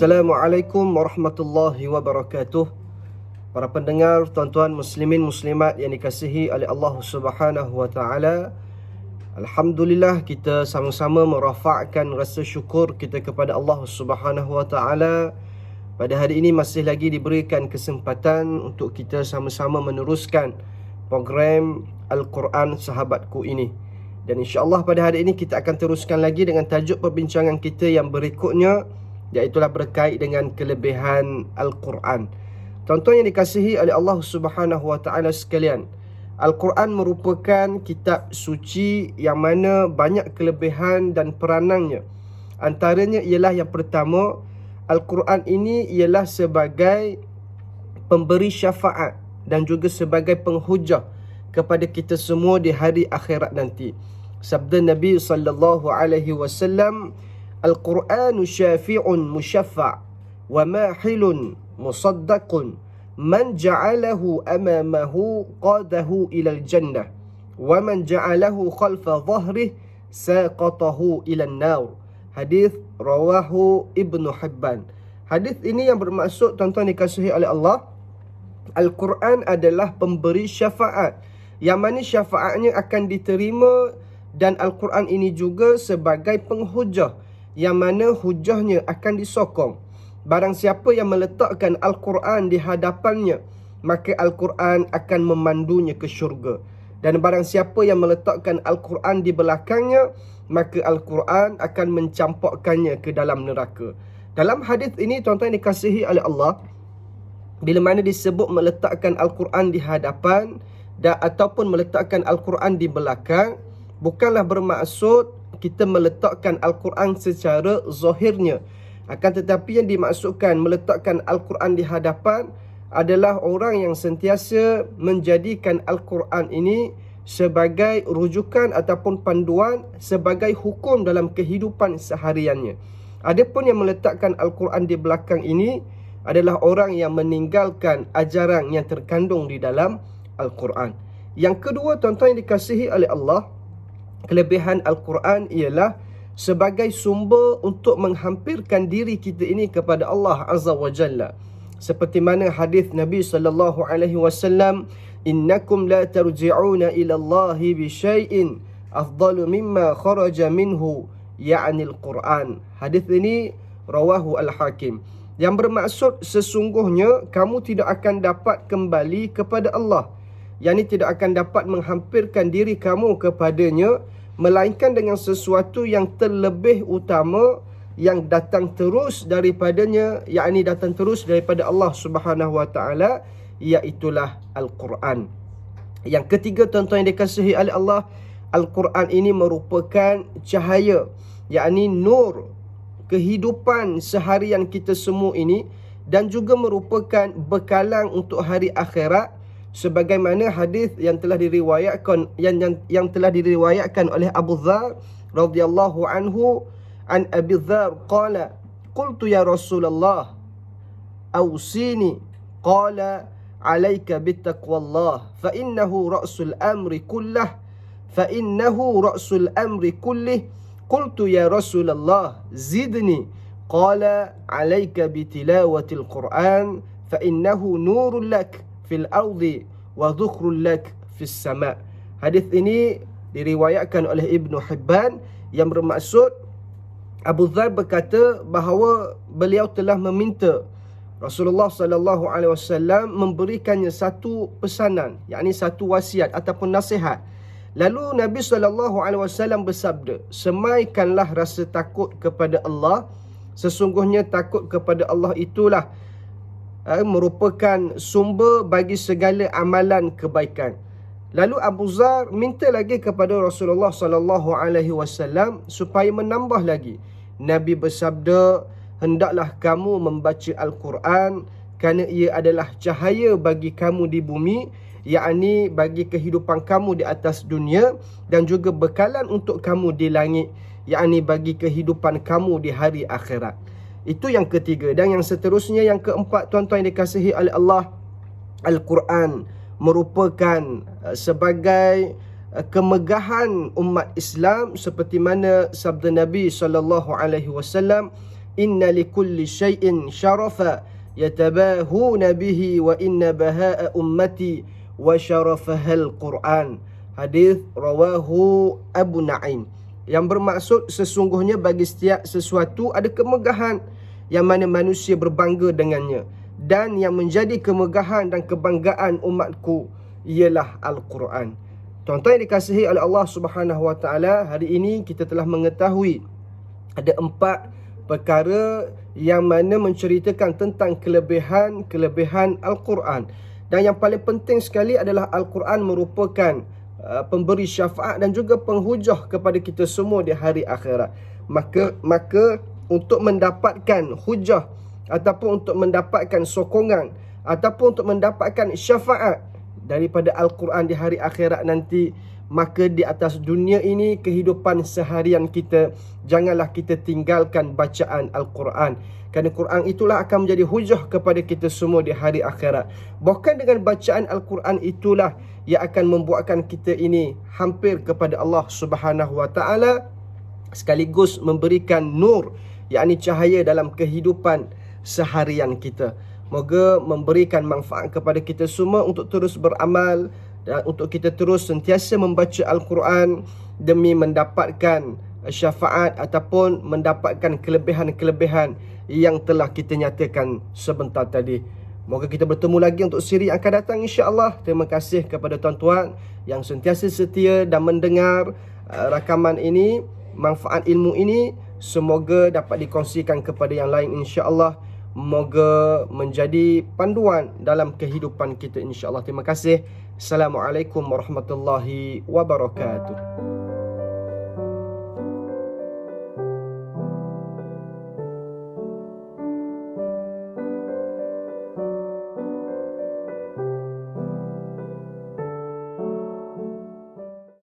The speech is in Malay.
Assalamualaikum warahmatullahi wabarakatuh. Para pendengar, tuan-tuan muslimin muslimat yang dikasihi oleh Allah Subhanahu wa taala. Alhamdulillah, kita sama-sama merafakkan rasa syukur kita kepada Allah Subhanahu wa taala. Pada hari ini masih lagi diberikan kesempatan untuk kita sama-sama meneruskan program Al-Quran Sahabatku ini. Dan insya-Allah pada hari ini kita akan teruskan lagi dengan tajuk perbincangan kita yang berikutnya, iaitulah berkait dengan kelebihan Al-Quran. Tuan-tuan yang dikasihi oleh Allah Subhanahu wa taala sekalian, Al-Quran merupakan kitab suci yang mana banyak kelebihan dan peranannya. Antaranya ialah yang pertama, Al-Quran ini ialah sebagai pemberi syafaat dan juga sebagai penghujah kepada kita semua di hari akhirat nanti. Sabda Nabi sallallahu alaihi wasallam, Al-Qur'anu syafi'un musyaffa' wa mahilun musaddaqun man ja'alahu amamahu qadahu ilal jannah wa man ja'alahu khalfa dhahrih saqatahu ilan nar. Hadis rawahu Ibnu Hibban. Hadis ini yang bermaksud, tuan-tuan dikasihi oleh Allah, Al-Quran adalah pemberi syafaat, yang mana syafaatnya akan diterima, dan Al-Quran ini juga sebagai penghujah, yang mana hujahnya akan disokong. Barang siapa yang meletakkan Al-Quran di hadapannya, maka Al-Quran akan memandunya ke syurga. Dan barang siapa yang meletakkan Al-Quran di belakangnya, maka Al-Quran akan mencampakkannya ke dalam neraka. Dalam hadis ini, tuan-tuan dikasihi oleh Allah, bila mana disebut meletakkan Al-Quran di hadapan ataupun meletakkan Al-Quran di belakang, bukanlah bermaksud kita meletakkan Al-Quran secara zahirnya. Akan tetapi yang dimaksudkan meletakkan Al-Quran di hadapan adalah orang yang sentiasa menjadikan Al-Quran ini sebagai rujukan ataupun panduan, sebagai hukum dalam kehidupan sehariannya. Adapun yang meletakkan Al-Quran di belakang ini adalah orang yang meninggalkan ajaran yang terkandung di dalam Al-Quran. Yang kedua, tuan-tuan yang dikasihi oleh Allah, kelebihan Al-Quran ialah sebagai sumber untuk menghampirkan diri kita ini kepada Allah Azza wa Jalla. Seperti mana hadis Nabi sallallahu alaihi wasallam, innakum la tarji'una ila Allahi bi syai'in afdalu mimma kharaja minhu, ya'ni Al-Quran. Hadis ini rawahu Al-Hakim. Yang bermaksud, sesungguhnya kamu tidak akan dapat kembali kepada Allah, yakni tidak akan dapat menghampirkan diri kamu kepadanya, melainkan dengan sesuatu yang terlebih utama yang datang terus daripadanya, yakni datang terus daripada Allah Subhanahu wa taala, iaitulah Al-Quran. Yang ketiga, tuan-tuan yang dikasihi oleh Allah, Al-Quran ini merupakan cahaya, yakni nur kehidupan seharian kita semua ini, dan juga merupakan bekalan untuk hari akhirat, sebagaimana hadis yang telah diriwayatkan yang telah diriwayatkan oleh Abu Dzar radhiyallahu anhu, an Abi Dzar qala qultu ya Rasulullah awsini qala alaika bittaqwallah fa innahu ra'sul amri kullah qultu ya Rasulullah zidni qala alaika bitilawatil Quran fa innahu nurul lak fil ardi wa dhukhrul lak fis sama'. Hadis ini diriwayatkan oleh Ibnu Hibban, yang bermaksud Abu Dzar berkata bahawa beliau telah meminta Rasulullah sallallahu alaihi wasallam memberikannya satu pesanan, yakni satu wasiat ataupun nasihat. Lalu Nabi sallallahu alaihi wasallam bersabda, semaikanlah rasa takut kepada Allah, sesungguhnya takut kepada Allah itulah merupakan sumber bagi segala amalan kebaikan. Lalu Abu Dzar minta lagi kepada Rasulullah sallallahu alaihi wasallam supaya menambah lagi. Nabi bersabda, hendaklah kamu membaca Al-Quran kerana ia adalah cahaya bagi kamu di bumi, yakni bagi kehidupan kamu di atas dunia, dan juga bekalan untuk kamu di langit, yakni bagi kehidupan kamu di hari akhirat. Itu yang ketiga. Dan yang seterusnya, yang keempat, tuan-tuan yang dikasihi oleh Allah, Al-Quran merupakan sebagai kemegahan umat Islam, seperti mana sabda Nabi sallallahu alaihi wasallam, inna likulli syai'in syarafa yatabahuna bihi wa inna baha'a ummati wa syarafahal Quran. Hadis rawahu Abu Naim. Yang bermaksud sesungguhnya bagi setiap sesuatu ada kemegahan yang mana manusia berbangga dengannya, dan yang menjadi kemegahan dan kebanggaan umatku ialah Al-Quran. Tuan-tuan yang dikasihi oleh Allah Subhanahu Wa Taala, hari ini kita telah mengetahui ada 4 perkara yang mana menceritakan tentang kelebihan Al-Quran. Dan yang paling penting sekali adalah Al-Quran merupakan pemberi syafaat dan juga penghujah kepada kita semua di hari akhirat. Maka untuk mendapatkan hujah ataupun untuk mendapatkan sokongan ataupun untuk mendapatkan syafaat daripada Al-Quran di hari akhirat nanti, maka di atas dunia ini, kehidupan seharian kita, janganlah kita tinggalkan bacaan Al-Quran. Kerana Quran itulah akan menjadi hujah kepada kita semua di hari akhirat. Bahkan dengan bacaan Al-Quran itulah yang akan membuatkan kita ini hampir kepada Allah Subhanahu Wa Taala, sekaligus memberikan nur, yakni cahaya dalam kehidupan seharian kita. Moga memberikan manfaat kepada kita semua untuk terus beramal dan untuk kita terus sentiasa membaca Al-Quran demi mendapatkan syafaat ataupun mendapatkan kelebihan-kelebihan yang telah kita nyatakan sebentar tadi. Moga kita bertemu lagi untuk siri yang akan datang, insya-Allah. Terima kasih kepada tuan-tuan yang sentiasa setia dan mendengar rakaman ini. Manfaat ilmu ini semoga dapat dikongsikan kepada yang lain, insya-Allah. Moga menjadi panduan dalam kehidupan kita, insya-Allah. Terima kasih. Assalamualaikum warahmatullahi wabarakatuh.